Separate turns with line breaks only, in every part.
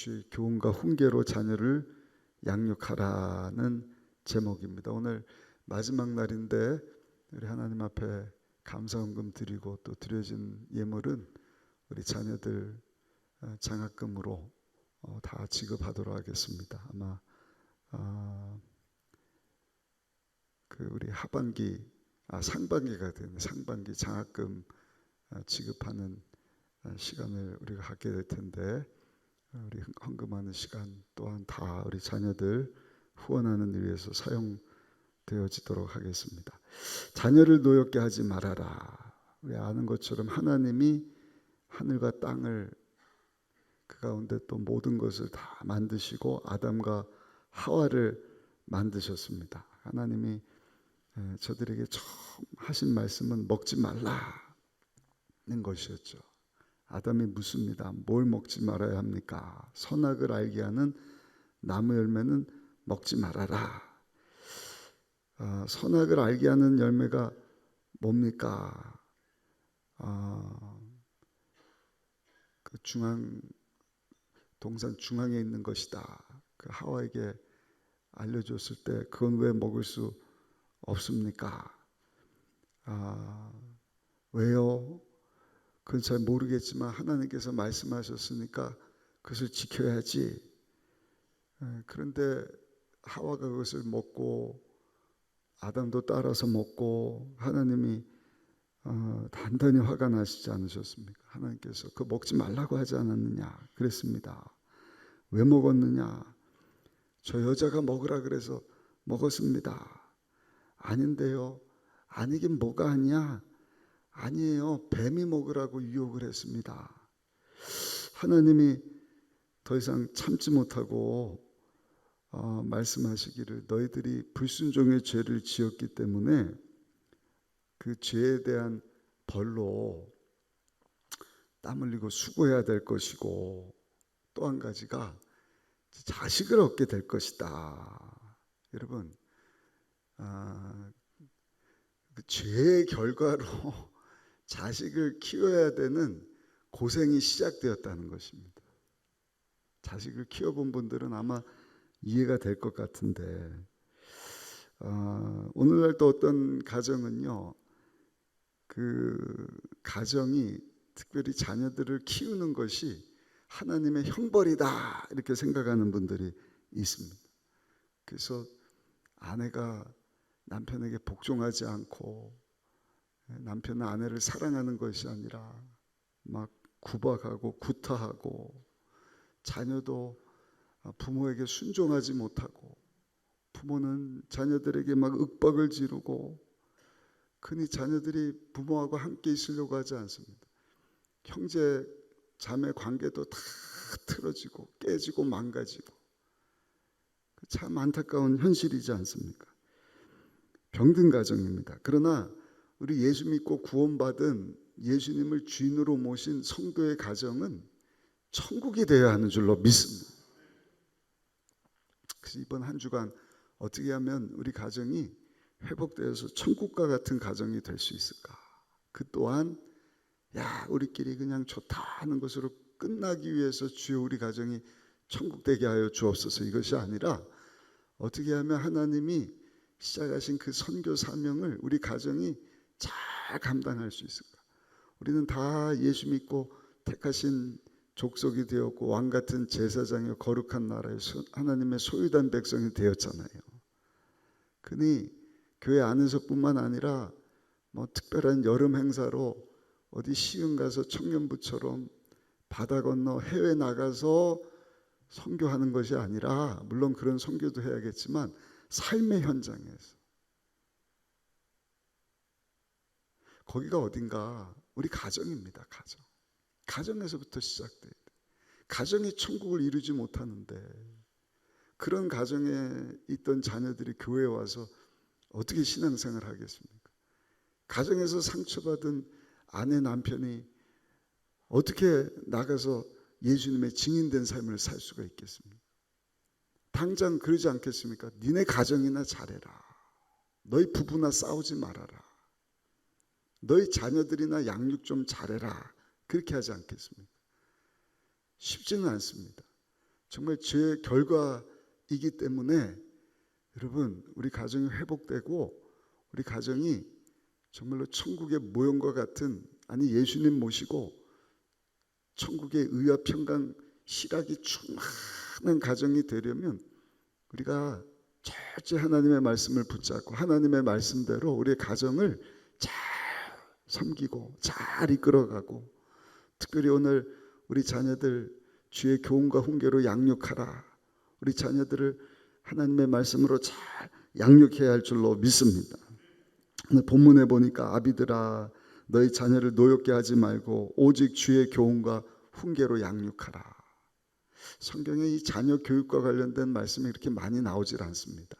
주의 교훈과 훈계로 자녀를 양육하라는 제목입니다. 오늘 마지막 날인데 우리 하나님 앞에 감사헌금 드리고 또 드려진 예물은 우리 자녀들 장학금으로 다 지급하도록 하겠습니다. 아마 그 우리 상반기가 되는 상반기 장학금 지급하는 시간을 우리가 갖게 될 텐데 우리 헌금하는 시간 또한 다 우리 자녀들 후원하는 일 위해서 사용되어지도록 하겠습니다. 자녀를 노엽게 하지 말아라. 우리 아는 것처럼 하나님이 하늘과 땅을 그 가운데 또 모든 것을 다 만드시고 아담과 하와를 만드셨습니다. 하나님이 저들에게 처음 하신 말씀은 먹지 말라는 것이었죠. 아담이 묻습니다. 뭘 먹지 말아야 합니까? 선악을 알게 하는 나무 열매는 먹지 말아라. 선악을 알게 하는 열매가 뭡니까? 그 동산 중앙에 있는 것이다. 그 하와에게 알려줬을 때 그건 왜 먹을 수 없습니까? 왜요? 그건 잘 모르겠지만 하나님께서 말씀하셨으니까 그것을 지켜야지. 그런데 하와가 그것을 먹고 아담도 따라서 먹고 하나님이 단단히 화가 나시지 않으셨습니까? 하나님께서 그거 먹지 말라고 하지 않았느냐? 그랬습니다. 왜 먹었느냐? 저 여자가 먹으라 그래서 먹었습니다. 아닌데요. 아니긴 뭐가 아니야? 아니에요. 뱀이 먹으라고 유혹을 했습니다. 하나님이 더 이상 참지 못하고 말씀하시기를 너희들이 불순종의 죄를 지었기 때문에 그 죄에 대한 벌로 땀 흘리고 수고해야 될 것이고 또 한 가지가 자식을 얻게 될 것이다. 여러분 그 죄의 결과로 자식을 키워야 되는 고생이 시작되었다는 것입니다. 자식을 키워본 분들은 아마 이해가 될 것 같은데 오늘날 또 어떤 가정은요, 그 가정이 특별히 자녀들을 키우는 것이 하나님의 형벌이다 이렇게 생각하는 분들이 있습니다. 그래서 아내가 남편에게 복종하지 않고 남편은 아내를 사랑하는 것이 아니라 막 구박하고 구타하고 자녀도 부모에게 순종하지 못하고 부모는 자녀들에게 막 윽박을 지르고 흔히 자녀들이 부모하고 함께 있으려고 하지 않습니다. 형제 자매 관계도 다 틀어지고 깨지고 망가지고 참 안타까운 현실이지 않습니까? 병든 가정입니다. 그러나 우리 예수 믿고 구원받은 예수님을 주인으로 모신 성도의 가정은 천국이 되어야 하는 줄로 믿습니다. 그래서 이번 한 주간 어떻게 하면 우리 가정이 회복되어서 천국과 같은 가정이 될 수 있을까? 그 또한 우리끼리 그냥 좋다 하는 것으로 끝나기 위해서 주여 우리 가정이 천국 되게 하여 주옵소서 이것이 아니라 어떻게 하면 하나님이 시작하신 그 선교 사명을 우리 가정이 잘 감당할 수 있을까? 우리는 다 예수 믿고 택하신 족속이 되었고 왕 같은 제사장이요 거룩한 나라의 하나님의 소유된 백성이 되었잖아요. 그니 교회 안에서뿐만 아니라 뭐 특별한 여름 행사로 어디 시흥 가서 청년부처럼 바다 건너 해외 나가서 선교하는 것이 아니라 물론 그런 선교도 해야겠지만 삶의 현장에서 거기가 어딘가 우리 가정입니다. 가정에서부터 시작돼야 돼. 가정이 천국을 이루지 못하는데 그런 가정에 있던 자녀들이 교회에 와서 어떻게 신앙생활을 하겠습니까? 가정에서 상처받은 아내 남편이 어떻게 나가서 예수님의 증인된 삶을 살 수가 있겠습니까? 당장 그러지 않겠습니까? 니네 가정이나 잘해라. 너희 부부나 싸우지 말아라. 너희 자녀들이나 양육 좀 잘해라. 그렇게 하지 않겠습니까? 쉽지는 않습니다. 정말 죄의 결과이기 때문에 여러분, 우리 가정이 회복되고 우리 가정이 정말로 천국의 모형과 같은, 아니 예수님 모시고 천국의 의와 평강 실학이 충만한 가정이 되려면 우리가 철저히 하나님의 말씀을 붙잡고 하나님의 말씀대로 우리의 가정을 잘 섬기고 잘 이끌어가고, 특별히 오늘 우리 자녀들 주의 교훈과 훈계로 양육하라. 우리 자녀들을 하나님의 말씀으로 잘 양육해야 할 줄로 믿습니다. 오늘 본문에 보니까 아비들아 너희 자녀를 노엽게 하지 말고 오직 주의 교훈과 훈계로 양육하라. 성경에 이 자녀 교육과 관련된 말씀이 이렇게 많이 나오질 않습니다.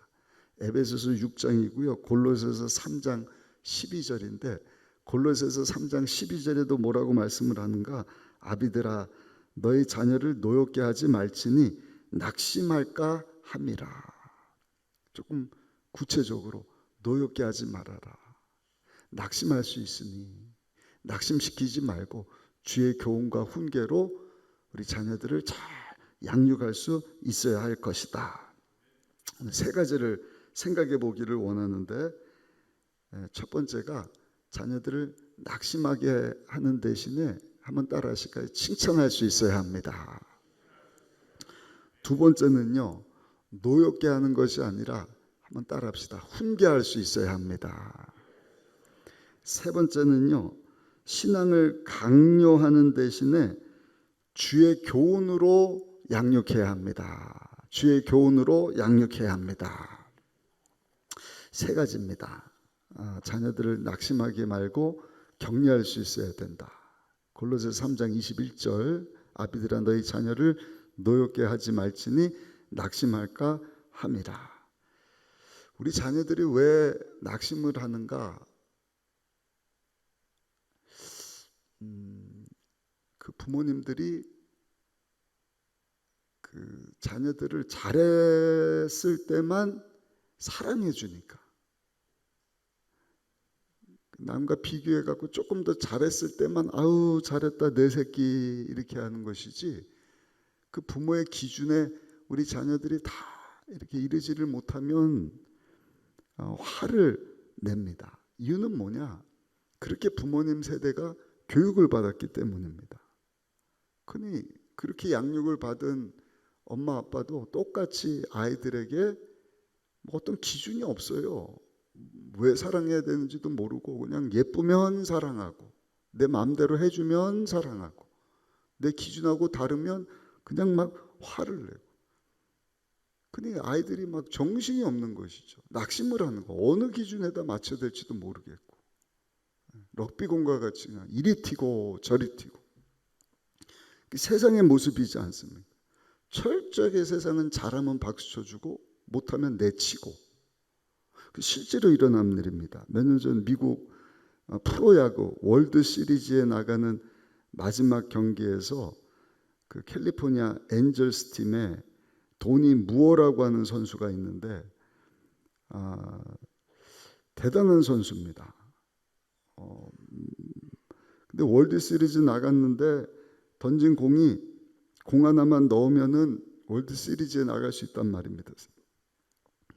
에베소서 6장이고요. 골로새서 3장 12절인데 골로새서 3장 12절에도 뭐라고 말씀을 하는가? 아비들아 너희 자녀를 노엽게 하지 말지니 낙심할까 함이라. 조금 구체적으로 노엽게 하지 말아라. 낙심할 수 있으니 낙심시키지 말고 주의 교훈과 훈계로 우리 자녀들을 잘 양육할 수 있어야 할 것이다. 세 가지를 생각해 보기를 원하는데, 첫 번째가 자녀들을 낙심하게 하는 대신에 한번 따라 하실까요? 칭찬할 수 있어야 합니다. 두 번째는요, 노엽게 하는 것이 아니라 한번 따라 합시다. 훈계할 수 있어야 합니다. 세 번째는요, 신앙을 강요하는 대신에 주의 교훈으로 양육해야 합니다. 주의 교훈으로 양육해야 합니다. 세 가지입니다. 자녀들을 낙심하게 말고 격려할 수 있어야 된다. 골로새서 3장 21절 아비들아 너희 자녀를 노엽게 하지 말지니 낙심할까 함이라. 우리 자녀들이 왜 낙심을 하는가? 그 부모님들이 그 자녀들을 잘했을 때만 사랑해 주니까, 남과 비교해 갖고 조금 더 잘했을 때만 아우 잘했다 내 새끼 이렇게 하는 것이지, 그 부모의 기준에 우리 자녀들이 다 이렇게 이르지를 못하면 화를 냅니다. 이유는 뭐냐? 그렇게 부모님 세대가 교육을 받았기 때문입니다. 그러니 그렇게 양육을 받은 엄마 아빠도 똑같이 아이들에게 어떤 기준이 없어요. 왜 사랑해야 되는지도 모르고 그냥 예쁘면 사랑하고 내 마음대로 해주면 사랑하고 내 기준하고 다르면 그냥 막 화를 내고, 그러니 아이들이 막 정신이 없는 것이죠. 낙심을 하는 거, 어느 기준에다 맞춰야 될지도 모르겠고, 럭비공과 같이 그냥 이리 튀고 저리 튀고. 세상의 모습이지 않습니까? 철저하게 세상은 잘하면 박수 쳐주고 못하면 내치고, 실제로 일어난 일입니다. 몇 년 전 미국 프로야구 월드 시리즈에 나가는 마지막 경기에서 그 캘리포니아 엔젤스 팀에 도니 무어라고 하는 선수가 있는데 대단한 선수입니다. 근데 월드 시리즈 나갔는데 던진 공이 공 하나만 넣으면은 월드 시리즈에 나갈 수 있단 말입니다.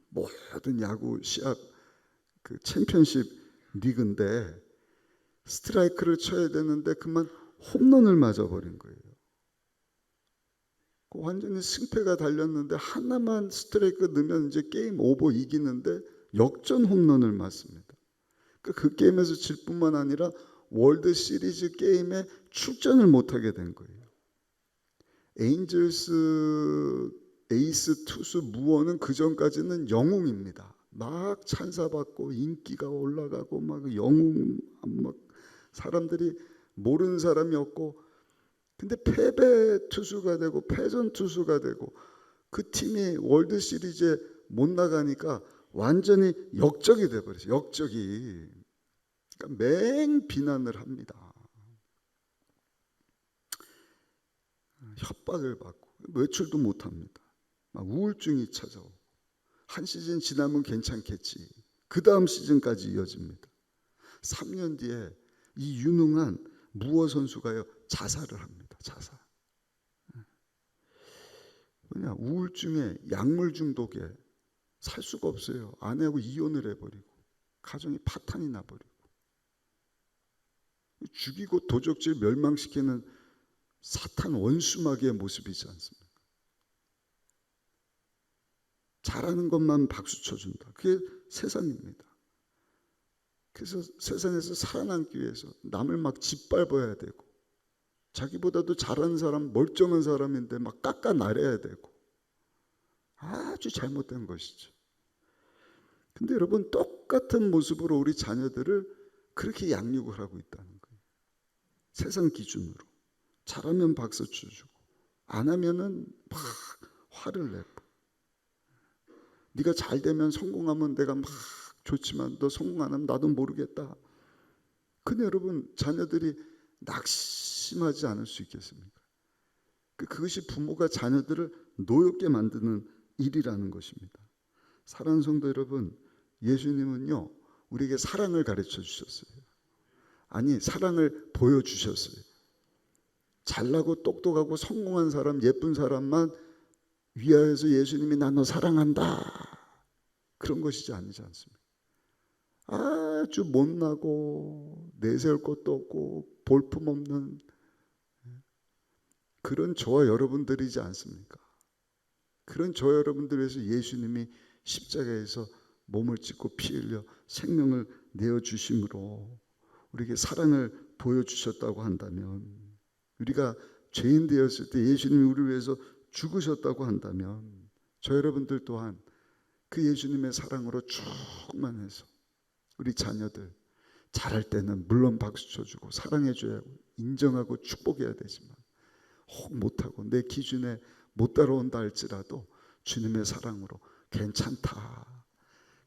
모든 야구 시합 그 챔피언십 리그인데 스트라이크를 쳐야 되는데 그만 홈런을 맞아버린 거예요. 완전히 승패가 달렸는데 하나만 스트라이크 넣으면 이제 게임 오버 이기는데 역전 홈런을 맞습니다. 그 게임에서 질 뿐만 아니라 월드 시리즈 게임에 출전을 못하게 된 거예요. 에인절스 에이스 투수 무어는 그 전까지는 영웅입니다. 막 찬사받고 인기가 올라가고 막 영웅, 막 사람들이 모르는 사람이 없고, 근데 패배 투수가 되고 패전 투수가 되고 그 팀이 월드 시리즈에 못 나가니까 완전히 역적이 돼버렸어요. 역적이. 그러니까 맹 비난을 합니다. 협박을 받고 외출도 못합니다. 막 우울증이 찾아오고, 한 시즌 지나면 괜찮겠지. 그 다음 시즌까지 이어집니다. 3년 뒤에 이 유능한 무어 선수가요 자살을 합니다. 자살. 그냥 우울증에 약물 중독에 살 수가 없어요. 아내하고 이혼을 해버리고 가정이 파탄이 나버리고 죽이고 도적질 멸망시키는 사탄 원수마귀의 모습이지 않습니까? 잘하는 것만 박수 쳐준다. 그게 세상입니다. 그래서 세상에서 살아남기 위해서 남을 막 짓밟아야 되고 자기보다도 잘하는 사람, 멀쩡한 사람인데 막 깎아나려야 되고 아주 잘못된 것이죠. 근데 여러분, 똑같은 모습으로 우리 자녀들을 그렇게 양육을 하고 있다는 거예요. 세상 기준으로. 잘하면 박수 쳐주고 안 하면은 막 화를 내고, 네가 잘 되면 성공하면 내가 막 좋지만 너 성공 안 하면 나도 모르겠다. 근데 여러분, 자녀들이 낙심하지 않을 수 있겠습니까? 그것이 부모가 자녀들을 노엽게 만드는 일이라는 것입니다. 사랑하는 성도 여러분, 예수님은요 우리에게 사랑을 가르쳐 주셨어요. 아니, 사랑을 보여주셨어요. 잘나고 똑똑하고 성공한 사람, 예쁜 사람만 위하여서 예수님이 나 너 사랑한다 그런 것이지 아니지 않습니까? 아주 못나고 내세울 것도 없고 볼품없는 그런 저와 여러분들이지 않습니까? 그런 저와 여러분들 위해서 예수님이 십자가에서 몸을 찢고 피 흘려 생명을 내어주심으로 우리에게 사랑을 보여주셨다고 한다면, 우리가 죄인 되었을 때 예수님이 우리를 위해서 죽으셨다고 한다면 저 여러분들 또한 그 예수님의 사랑으로 충만해서 우리 자녀들 잘할 때는 물론 박수 쳐주고 사랑해줘야 하고 인정하고 축복해야 되지만 혹 못하고 내 기준에 못 따라온다 할지라도 주님의 사랑으로 괜찮다,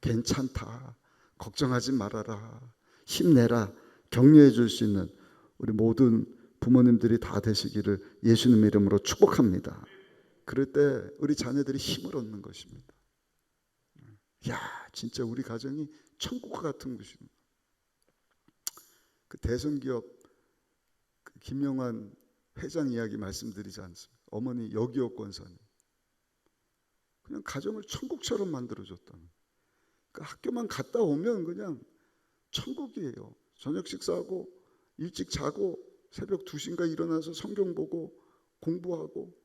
괜찮다, 걱정하지 말아라, 힘내라, 격려해 줄 수 있는 우리 모든 부모님들이 다 되시기를 예수님 이름으로 축복합니다. 그럴 때 우리 자녀들이 힘을 얻는 것입니다. 야, 진짜 우리 가정이 천국과 같은 것입니다. 그 대선기업 김영환 회장 이야기 말씀드리지 않습니까? 어머니 여기요 권사님, 그냥 가정을 천국처럼 만들어줬다는. 그러니까 학교만 갔다 오면 그냥 천국이에요. 저녁 식사하고 일찍 자고 새벽 2시인가 일어나서 성경 보고 공부하고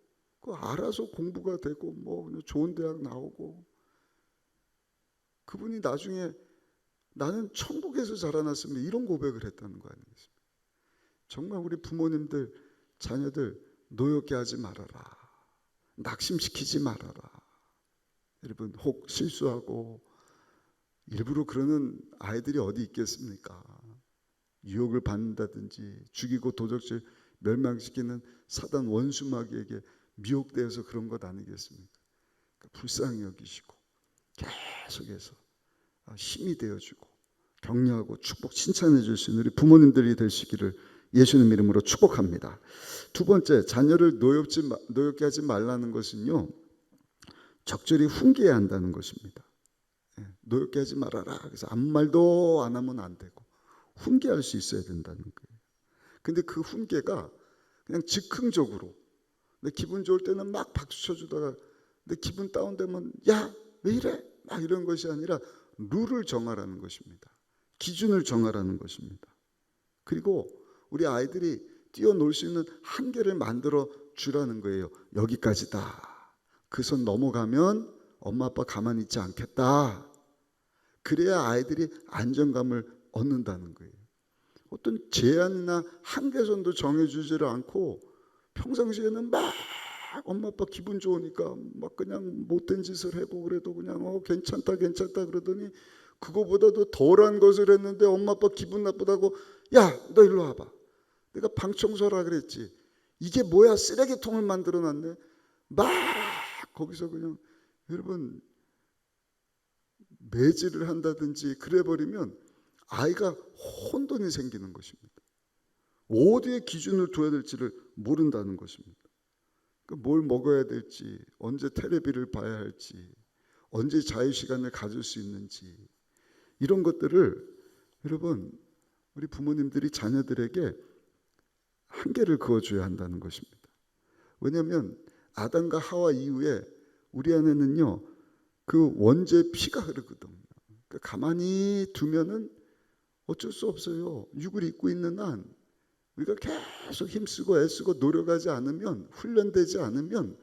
그 알아서 공부가 되고 뭐 좋은 대학 나오고, 그분이 나중에 나는 천국에서 자라났습니다 이런 고백을 했다는 거 아니겠습니까? 정말 우리 부모님들 자녀들 노엽게 하지 말아라, 낙심시키지 말아라. 여러분, 혹 실수하고 일부러 그러는 아이들이 어디 있겠습니까? 유혹을 받는다든지 죽이고 도적질 멸망시키는 사단 원수마귀에게 미혹되어서 그런 것 아니겠습니까? 그러니까 불쌍히 여기시고 계속해서 힘이 되어주고 격려하고 축복 칭찬해 줄 수 있는 우리 부모님들이 되시기를 예수님 이름으로 축복합니다. 두 번째, 자녀를 노엽게 하지 말라는 것은요 적절히 훈계해야 한다는 것입니다. 노엽게 하지 말아라. 그래서 아무 말도 안 하면 안 되고 훈계할 수 있어야 된다는 거예요. 근데 그 훈계가 그냥 즉흥적으로, 내 기분 좋을 때는 막 박수 쳐주다가 내 기분 다운되면 야, 왜 이래? 막 이런 것이 아니라 룰을 정하라는 것입니다. 기준을 정하라는 것입니다. 그리고 우리 아이들이 뛰어놀 수 있는 한계를 만들어 주라는 거예요. 여기까지다. 그 선 넘어가면 엄마 아빠 가만히 있지 않겠다. 그래야 아이들이 안정감을 얻는다는 거예요. 어떤 제한이나 한계선도 정해주지를 않고 평상시에는 막 엄마 아빠 기분 좋으니까 막 그냥 못된 짓을 하고 그래도 그냥 괜찮다 괜찮다 그러더니 그거보다도 덜한 것을 했는데 엄마 아빠 기분 나쁘다고 야, 너 일로 와봐. 내가 방 청소하라 그랬지. 이게 뭐야, 쓰레기통을 만들어놨네. 막 거기서 그냥 여러분 매질을 한다든지 그래버리면 아이가 혼돈이 생기는 것입니다. 어디에 기준을 둬야 될지를 모른다는 것입니다. 뭘 먹어야 될지, 언제 텔레비를 봐야 할지, 언제 자유시간을 가질 수 있는지, 이런 것들을 여러분 우리 부모님들이 자녀들에게 한계를 그어줘야 한다는 것입니다. 왜냐하면 아담과 하와 이후에 우리 안에는요, 그 원죄의 피가 흐르거든요. 그러니까 가만히 두면은 어쩔 수 없어요. 육을 입고 있는 한 우리가 계속 힘쓰고 애쓰고 노력하지 않으면, 훈련되지 않으면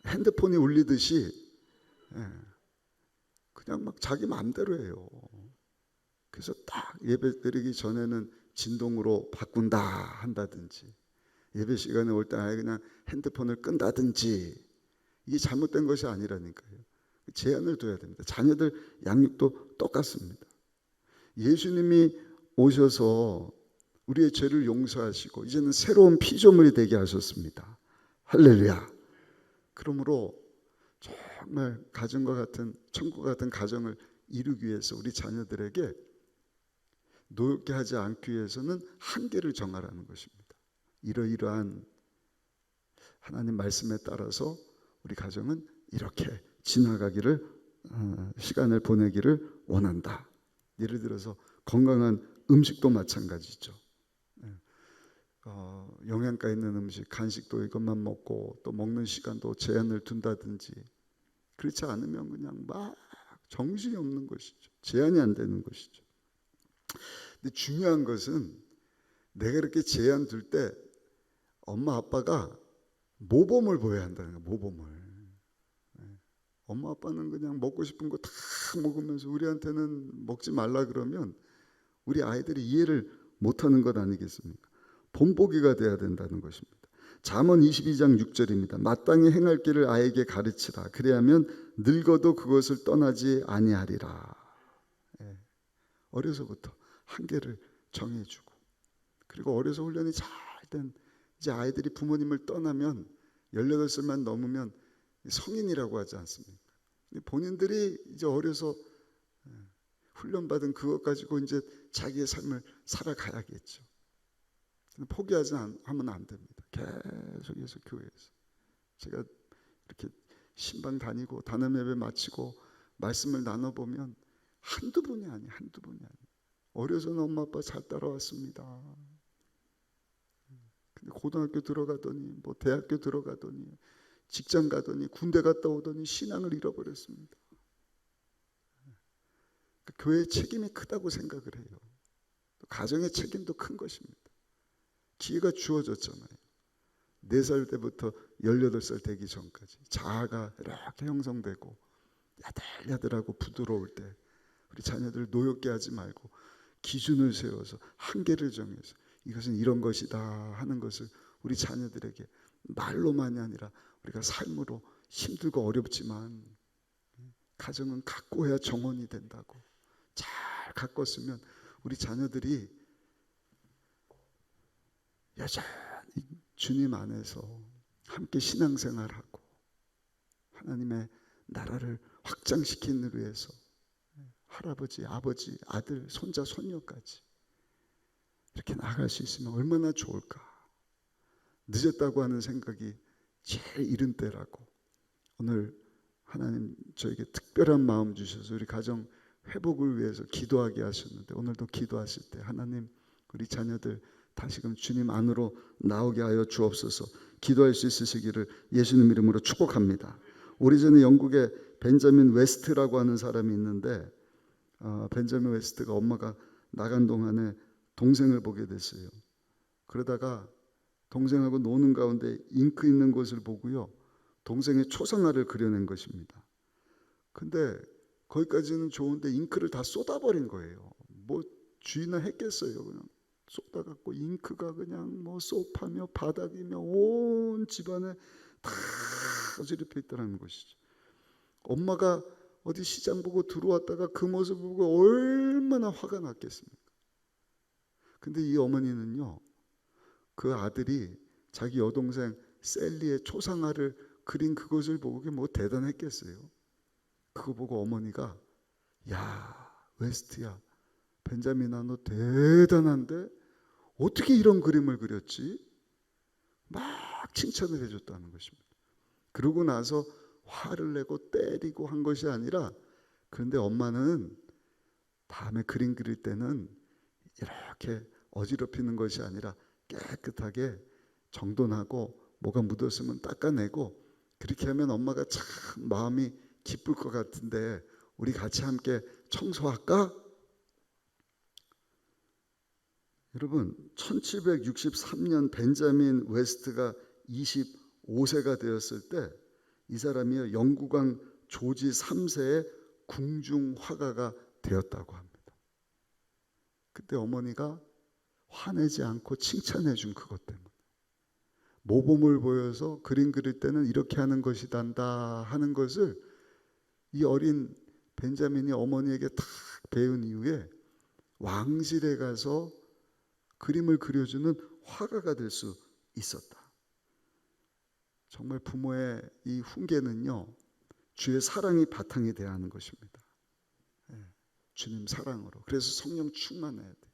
핸드폰이 울리듯이 그냥 막 자기 마음대로 해요. 그래서 딱 예배 드리기 전에는 진동으로 바꾼다 한다든지, 예배 시간에 올 때 아예 그냥 핸드폰을 끈다든지, 이게 잘못된 것이 아니라니까요. 제한을 둬야 됩니다. 자녀들 양육도 똑같습니다. 예수님이 오셔서 우리의 죄를 용서하시고 이제는 새로운 피조물이 되게 하셨습니다. 할렐루야. 그러므로 정말 가정과 같은, 천국 같은 가정을 이루기 위해서 우리 자녀들에게 노엽게 하지 않기 위해서는 한계를 정하라는 것입니다. 이러이러한 하나님 말씀에 따라서 우리 가정은 이렇게 지나가기를, 시간을 보내기를 원한다. 예를 들어서 건강한 음식도 마찬가지죠. 영양가 있는 음식, 간식도 이것만 먹고 또 먹는 시간도 제한을 둔다든지, 그렇지 않으면 그냥 막 정신이 없는 것이죠. 제한이 안 되는 것이죠. 근데 중요한 것은 내가 이렇게 제한 둘 때 엄마 아빠가 모범을 보여야 한다는 거예요. 모범을. 엄마 아빠는 그냥 먹고 싶은 거 다 먹으면서 우리한테는 먹지 말라 그러면 우리 아이들이 이해를 못하는 것 아니겠습니까? 본보기가 돼야 된다는 것입니다. 잠언 22장 6절입니다. 마땅히 행할 길을 아이에게 가르치라. 그래야면 늙어도 그것을 떠나지 아니하리라. 어려서부터 한계를 정해주고, 그리고 어려서 훈련이 잘 된 이제 아이들이 부모님을 떠나면 18살만 넘으면 성인이라고 하지 않습니까? 본인들이 이제 어려서 훈련받은 그것 가지고 이제 자기의 삶을 살아가야겠죠. 포기하지 하면 안 됩니다. 계속해서 교회에서 제가 이렇게 신방 다니고 단원 예배 마치고 말씀을 나눠보면 한두 분이 아니에요. 어려서는 엄마 아빠 잘 따라왔습니다. 근데 고등학교 들어가더니 뭐 대학교 들어가더니 직장 가더니 군대 갔다 오더니 신앙을 잃어버렸습니다. 교회의 책임이 크다고 생각을 해요. 가정의 책임도 큰 것입니다. 기회가 주어졌잖아요. 4살 때부터 18살 되기 전까지 자아가 이렇게 형성되고 야들야들하고 부드러울 때 우리 자녀들 노엽게 하지 말고 기준을 세워서 한계를 정해서 이것은 이런 것이다 하는 것을 우리 자녀들에게 말로만이 아니라 우리가 삶으로 힘들고 어렵지만 가정은 가꿔야 정원이 된다고, 잘 가꿨으면 우리 자녀들이 여전히 주님 안에서 함께 신앙생활하고 하나님의 나라를 확장시키는 위해서 할아버지, 아버지, 아들, 손자, 손녀까지 이렇게 나아갈 수 있으면 얼마나 좋을까. 늦었다고 하는 생각이 제일 이른 때라고. 오늘 하나님 저에게 특별한 마음 주셔서 우리 가정 회복을 위해서 기도하게 하셨는데, 오늘도 기도하실 때 하나님 우리 자녀들 다시금 주님 안으로 나오게 하여 주옵소서. 기도할 수 있으시기를 예수님 이름으로 축복합니다. 오래전에 영국에 벤자민 웨스트라고 하는 사람이 있는데, 벤자민 웨스트가 엄마가 나간 동안에 동생을 보게 됐어요. 그러다가 동생하고 노는 가운데 잉크 있는 것을 보고요, 동생의 초상화를 그려낸 것입니다. 근데 거기까지는 좋은데 잉크를 다 쏟아버린 거예요. 뭐 주의나 했겠어요. 그냥 쏟아갖고 잉크가 그냥 뭐 소파며 바닥이며 온 집안에 다 어지럽혀 있다는 것이죠. 엄마가 어디 시장 보고 들어왔다가 그 모습 보고 얼마나 화가 났겠습니까? 근데 이 어머니는요, 그 아들이 자기 여동생 셀리의 초상화를 그린 그것을 보고 그게 뭐 대단했겠어요. 그거 보고 어머니가 야 웨스트야, 벤자민아 너 대단한데 어떻게 이런 그림을 그렸지? 막 칭찬을 해줬다는 것입니다. 그러고 나서 화를 내고 때리고 한 것이 아니라, 그런데 엄마는 다음에 그림 그릴 때는 이렇게 어지럽히는 것이 아니라 깨끗하게 정돈하고 뭐가 묻었으면 닦아내고 그렇게 하면 엄마가 참 마음이 기쁠 것 같은데 우리 같이 함께 청소할까? 여러분 1763년 벤자민 웨스트가 25세가 되었을 때 이 사람이 영국왕 조지 3세의 궁중 화가가 되었다고 합니다. 그때 어머니가 화내지 않고 칭찬해 준 그것 때문에 모범을 보여서 그림 그릴 때는 이렇게 하는 것이단다 하는 것을 이 어린 벤자민이 어머니에게 탁 배운 이후에 왕실에 가서 그림을 그려주는 화가가 될 수 있었다. 정말 부모의 이 훈계는요, 주의 사랑이 바탕이 돼야 하는 것입니다. 주님 사랑으로. 그래서 성령 충만해야 돼.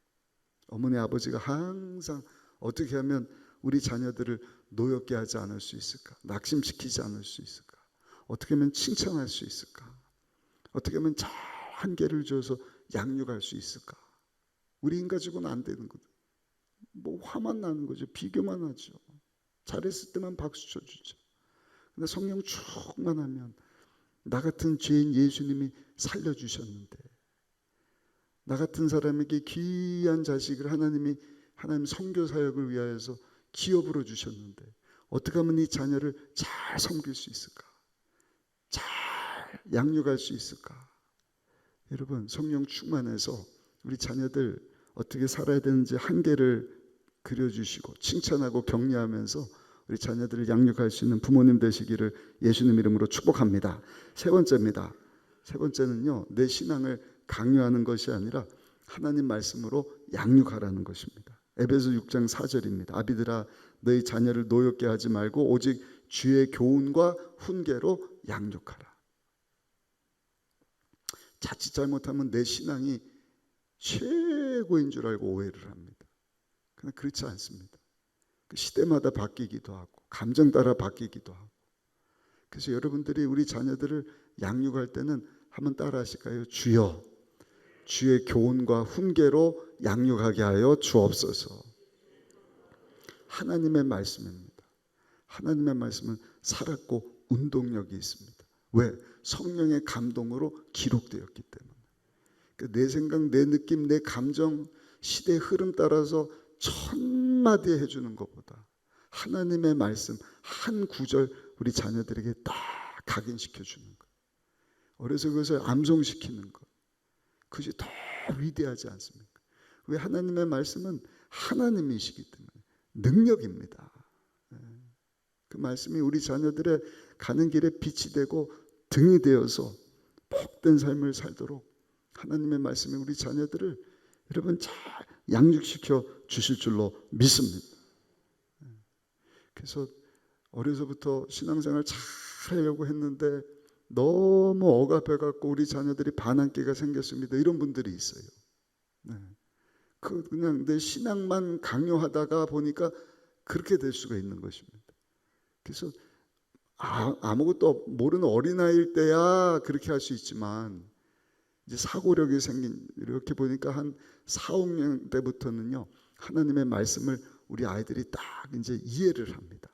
어머니 아버지가 항상 어떻게 하면 우리 자녀들을 노엽게 하지 않을 수 있을까? 낙심시키지 않을 수 있을까? 어떻게 하면 칭찬할 수 있을까? 어떻게 하면 잘 한계를 줘서 양육할 수 있을까? 우리인 가지고는 안 되는 거죠. 뭐 화만 나는 거죠. 비교만 하죠. 잘했을 때만 박수 쳐주죠. 근데 성령 충만하면 나 같은 죄인 예수님이 살려주셨는데 나 같은 사람에게 귀한 자식을 하나님 선교 사역을 위하여서 기업으로 주셨는데 어떻게 하면 이 자녀를 잘 섬길 수 있을까? 잘 양육할 수 있을까? 여러분 성령 충만해서 우리 자녀들 어떻게 살아야 되는지 한계를 그려주시고 칭찬하고 격려하면서 우리 자녀들을 양육할 수 있는 부모님 되시기를 예수님 이름으로 축복합니다. 세 번째입니다. 세 번째는요, 내 신앙을 강요하는 것이 아니라 하나님 말씀으로 양육하라는 것입니다. 에베소 6장 4절입니다. 아비들아 너희 자녀를 노엽게 하지 말고 오직 주의 교훈과 훈계로 양육하라. 자칫 잘못하면 내 신앙이 최고인 줄 알고 오해를 합니다. 그러나 그렇지 않습니다. 그 시대마다 바뀌기도 하고 감정 따라 바뀌기도 하고 그래서 여러분들이 우리 자녀들을 양육할 때는 한번 따라 하실까요? 주여 주의 교훈과 훈계로 양육하게 하여 주옵소서. 하나님의 말씀입니다. 하나님의 말씀은 살았고 운동력이 있습니다. 왜? 성령의 감동으로 기록되었기 때문에. 내 생각, 내 느낌, 내 감정, 시대의 흐름 따라서 천마디 해주는 것보다 하나님의 말씀 한 구절 우리 자녀들에게 딱 각인시켜 주는 것. 어려서 그것을 암송시키는 것. 그것이 더 위대하지 않습니까? 왜? 하나님의 말씀은 하나님이시기 때문에 능력입니다. 그 말씀이 우리 자녀들의 가는 길에 빛이 되고 등이 되어서 복된 삶을 살도록 하나님의 말씀이 우리 자녀들을 여러분 잘 양육시켜 주실 줄로 믿습니다. 그래서 어려서부터 신앙생활 잘 하려고 했는데 너무 억압해갖고 우리 자녀들이 반항기가 생겼습니다. 이런 분들이 있어요. 그냥 내 신앙만 강요하다가 보니까 그렇게 될 수가 있는 것입니다. 그래서 아무것도 모르는 어린아이일 때야 그렇게 할 수 있지만 이제 사고력이 생긴 이렇게 보니까 한 4, 5년 때부터는요 하나님의 말씀을 우리 아이들이 딱 이제 이해를 합니다.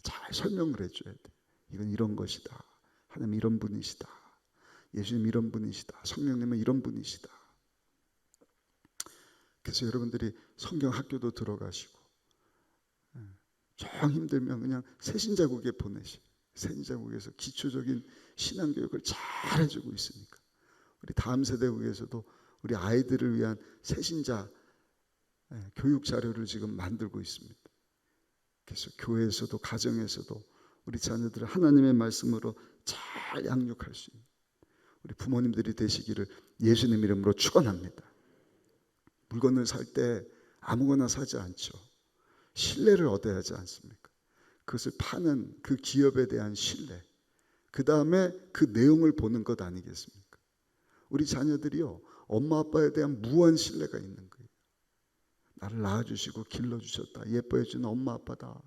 잘 설명을 해줘야 돼. 이건 이런 것이다. 하나님 이런 분이시다. 예수님 이런 분이시다. 성령님은 이런 분이시다. 그래서 여러분들이 성경 학교도 들어가시고 좀 힘들면 그냥 새신자국에 보내시. 새신자국에서 기초적인 신앙교육을 잘 해주고 있으니까 우리 다음 세대국에서도 우리 아이들을 위한 새신자 교육 자료를 지금 만들고 있습니다. 그래서 교회에서도 가정에서도 우리 자녀들을 하나님의 말씀으로 잘 양육할 수 있는 우리 부모님들이 되시기를 예수님 이름으로 축원합니다. 물건을 살 때 아무거나 사지 않죠. 신뢰를 얻어야 하지 않습니까? 그것을 파는 그 기업에 대한 신뢰, 그 다음에 그 내용을 보는 것 아니겠습니까? 우리 자녀들이요 엄마 아빠에 대한 무한 신뢰가 있는 거예요. 나를 낳아주시고 길러주셨다. 예뻐해주는 엄마 아빠다.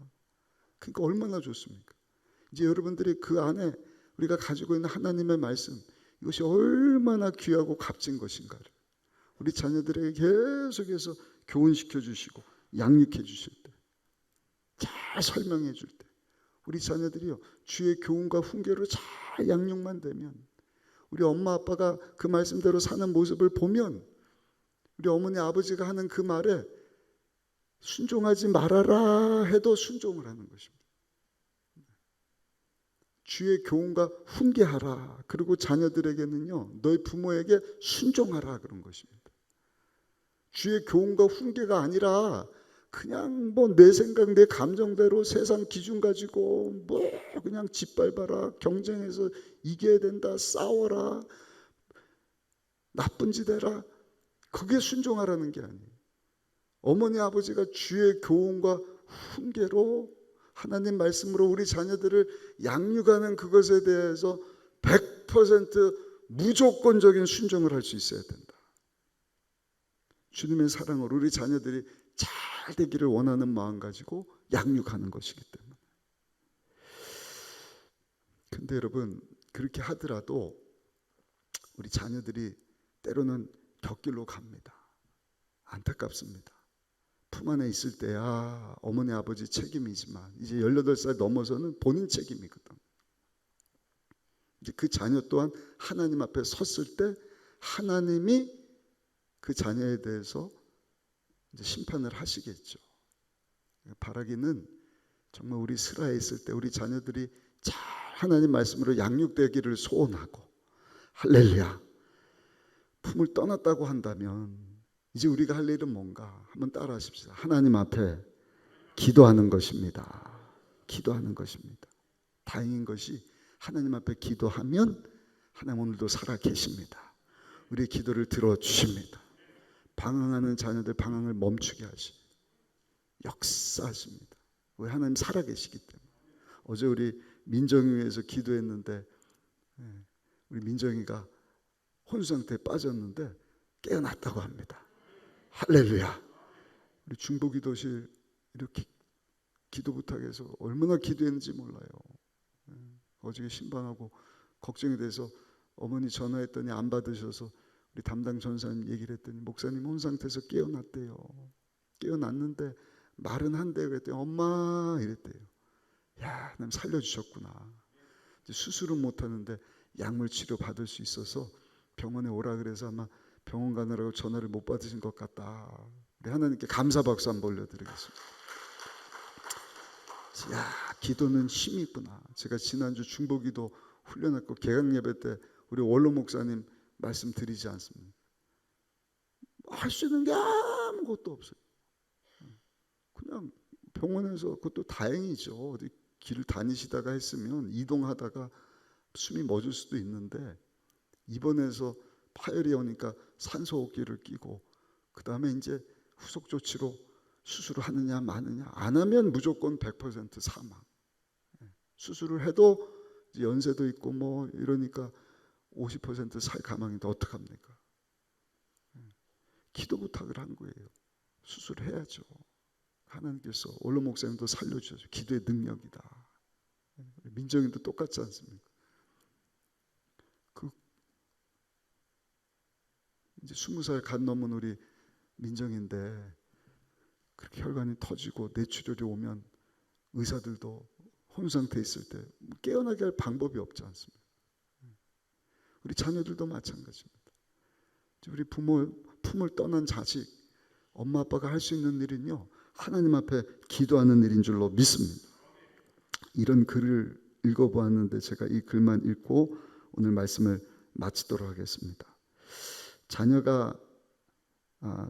그러니까 얼마나 좋습니까? 이제 여러분들이 그 안에 우리가 가지고 있는 하나님의 말씀 이것이 얼마나 귀하고 값진 것인가를 우리 자녀들에게 계속해서 교훈시켜 주시고 양육해 주실 때 설명해 줄 때 우리 자녀들이요 주의 교훈과 훈계로 잘 양육만 되면 우리 엄마 아빠가 그 말씀대로 사는 모습을 보면 우리 어머니 아버지가 하는 그 말에 순종하지 말아라 해도 순종을 하는 것입니다. 주의 교훈과 훈계하라. 그리고 자녀들에게는요 너희 부모에게 순종하라 그런 것입니다. 주의 교훈과 훈계가 아니라 그냥 뭐 내 생각 내 감정대로 세상 기준 가지고 뭐 그냥 짓밟아라, 경쟁해서 이겨야 된다, 싸워라, 나쁜 짓 해라, 그게 순종하라는 게 아니에요. 어머니 아버지가 주의 교훈과 훈계로 하나님 말씀으로 우리 자녀들을 양육하는 그것에 대해서 100% 무조건적인 순종을 할 수 있어야 된다. 주님의 사랑으로 우리 자녀들이 잘 되기를 원하는 마음 가지고 양육하는 것이기 때문에. 근데 여러분 그렇게 하더라도 우리 자녀들이 때로는 곁길로 갑니다. 안타깝습니다. 품 안에 있을 때야 어머니 아버지 책임이지만 이제 18살 넘어서는 본인 책임이거든. 이제 그 자녀 또한 하나님 앞에 섰을 때 하나님이 그 자녀에 대해서 이제 심판을 하시겠죠. 바라기는 정말 우리 슬하에 있을 때 우리 자녀들이 잘 하나님 말씀으로 양육되기를 소원하고, 할렐루야. 품을 떠났다고 한다면 이제 우리가 할 일은 뭔가 한번 따라 하십시다. 하나님 앞에 기도하는 것입니다. 기도하는 것입니다. 다행인 것이 하나님 앞에 기도하면 하나님 오늘도 살아 계십니다. 우리의 기도를 들어주십니다. 방황하는 자녀들 방황을 멈추게 하시 역사하십니다. 왜? 하나님 살아 계시기 때문에. 어제 우리 민정이 위해서 기도했는데 우리 민정이가 혼수 상태에 빠졌는데 깨어났다고 합니다. 할렐루야. 우리 중보기도실 이렇게 기도 부탁해서 얼마나 기도했는지 몰라요. 어저께 신방하고 걱정이 돼서 어머니 전화했더니 안 받으셔서 우리 담당 전사님 얘기를 했더니 목사님 혼 상태에서 깨어났대요. 깨어났는데 말은 한대. 그랬더니 엄마 이랬대요. 야, 하나님 살려주셨구나. 이제 수술은 못하는데 약물 치료 받을 수 있어서 병원에 오라 그래서 아마 병원 가느라고 전화를 못 받으신 것 같다. 우리 하나님께 감사 박수 한번 올려드리겠습니다. 야, 기도는 힘이 있구나. 제가 지난주 중보기도 훈련했고 개강 예배 때 우리 원로 목사님 말씀드리지 않습니까? 할 수 있는 게 아무것도 없어요. 그냥 병원에서, 그것도 다행이죠. 어디 길을 다니시다가 했으면 이동하다가 숨이 멎을 수도 있는데 입원해서 파열이 오니까 산소호흡기를 끼고 그 다음에 이제 후속 조치로 수술을 하느냐 마느냐. 안 하면 무조건 100% 사망. 수술을 해도 연세도 있고 뭐 이러니까 50% 살 가망인데 어떡합니까? 기도 부탁을 한 거예요. 수술을 해야죠. 하나님께서 원로 목사님도 살려주셔서 기도의 능력이다. 민정이도 똑같지 않습니까? 이제 20살 간 넘은 우리 민정인데 그렇게 혈관이 터지고 뇌출혈이 오면 의사들도 혼 상태에 있을 때 깨어나게 할 방법이 없지 않습니까? 우리 자녀들도 마찬가지입니다. 우리 품을 떠난 자식, 엄마 아빠가 할 수 있는 일은요, 하나님 앞에 기도하는 일인 줄로 믿습니다. 이런 글을 읽어보았는데 제가 이 글만 읽고 오늘 말씀을 마치도록 하겠습니다. 자녀가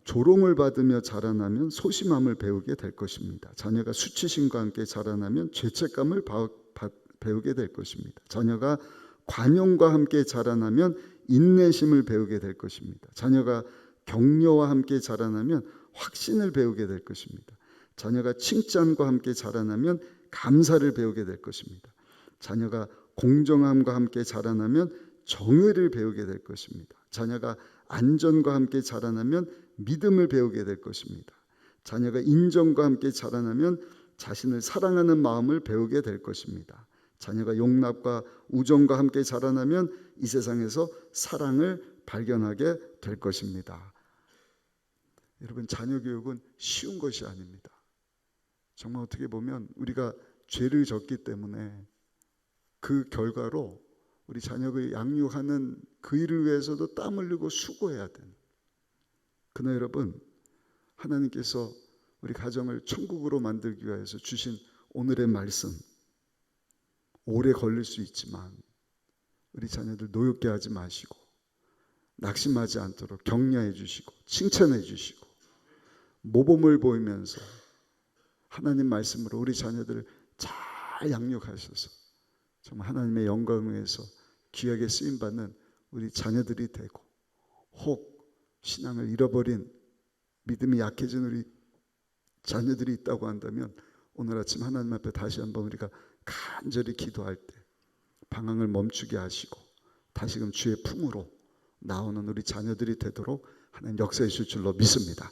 조롱을 받으며 자라나면 소심함을 배우게 될 것입니다. 자녀가 수치심과 함께 자라나면 죄책감을 배우게 될 것입니다. 자녀가 관용과 함께 자라나면 인내심을 배우게 될 것입니다. 자녀가 격려와 함께 자라나면 확신을 배우게 될 것입니다. 자녀가 칭찬과 함께 자라나면 감사를 배우게 될 것입니다. 자녀가 공정함과 함께 자라나면 정의를 배우게 될 것입니다. 자녀가 안전과 함께 자라나면 믿음을 배우게 될 것입니다. 자녀가 인정과 함께 자라나면 자신을 사랑하는 마음을 배우게 될 것입니다. 자녀가 용납과 우정과 함께 자라나면 이 세상에서 사랑을 발견하게 될 것입니다. 여러분, 자녀 교육은 쉬운 것이 아닙니다. 정말 어떻게 보면 우리가 죄를 졌기 때문에 그 결과로 우리 자녀를 양육하는 그 일을 위해서도 땀 흘리고 수고해야 되는, 그러나 여러분, 하나님께서 우리 가정을 천국으로 만들기 위해서 주신 오늘의 말씀, 오래 걸릴 수 있지만 우리 자녀들 노엽게 하지 마시고 낙심하지 않도록 격려해 주시고 칭찬해 주시고 모범을 보이면서 하나님 말씀으로 우리 자녀들을 잘 양육하셔서 정말 하나님의 영광을 위해서 귀하게 쓰임받는 우리 자녀들이 되고, 혹 신앙을 잃어버린, 믿음이 약해진 우리 자녀들이 있다고 한다면 오늘 아침 하나님 앞에 다시 한번 우리가 간절히 기도할 때 방황을 멈추게 하시고 다시금 주의 품으로 나오는 우리 자녀들이 되도록 하나님 역사해 주실 줄로 믿습니다.